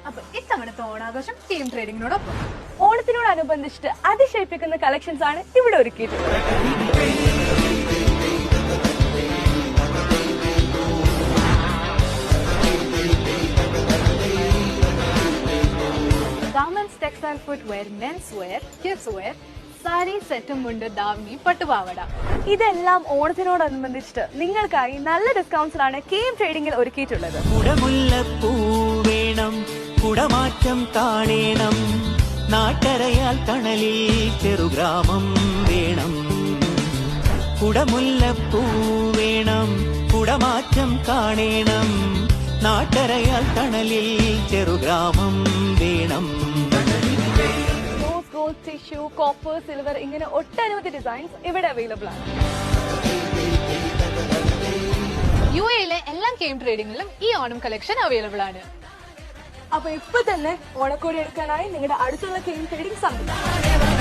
അപ്പൊ ഇത്തവണത്തെ ഓണാഘോഷം ടീം ട്രേഡിങ്ങിനോടൊപ്പം ഓണത്തിനോടനുബന്ധിച്ചിട്ട് അതിശയിപ്പിക്കുന്ന കളക്ഷൻസ് ആണ് ഇവിടെ ഒരുക്കിയിട്ടുള്ളത്. Garments, textile, footwear, men's wear, kids wear, sari, സെറ്റും മുണ്ട്, ദാവണി, പട്ടുപാവട, ഇതെല്ലാം ഓണത്തിനോടനുബന്ധിച്ചിട്ട് നിങ്ങൾക്കായി നല്ല ഡിസ്കൗണ്ട്സിലാണ് KM ട്രേഡിംഗിൽ ഒരുക്കിയിട്ടുള്ളത്. കുടമാറ്റം കാണേണം, നാട്ടരയാൽ തണലിൽ ചെറുഗ്രാമം വേണം. കുടമുല്ലപ്പൂ വേണം, കുടമാറ്റം കാണേണം, നാട്ടരയാൽ തണലിൽ ചെറുഗ്രാമം വേണം. Rose gold, tissue, copper, silver ഇങ്ങനെ ഒട്ടനവധി ഡിസൈൻസ് ഇവിടെ അവൈലബിൾ ആണ്. UAE എല്ലാ KM ട്രേഡിംഗിലും ഈ ഓണം കളക്ഷൻ അവൈലബിൾ ആണ്. അപ്പൊ ഇപ്പൊ തന്നെ ഓണക്കോടി എടുക്കാനായി നിങ്ങളുടെ അടുത്തുള്ള KM ട്രേഡിംഗ് സമയം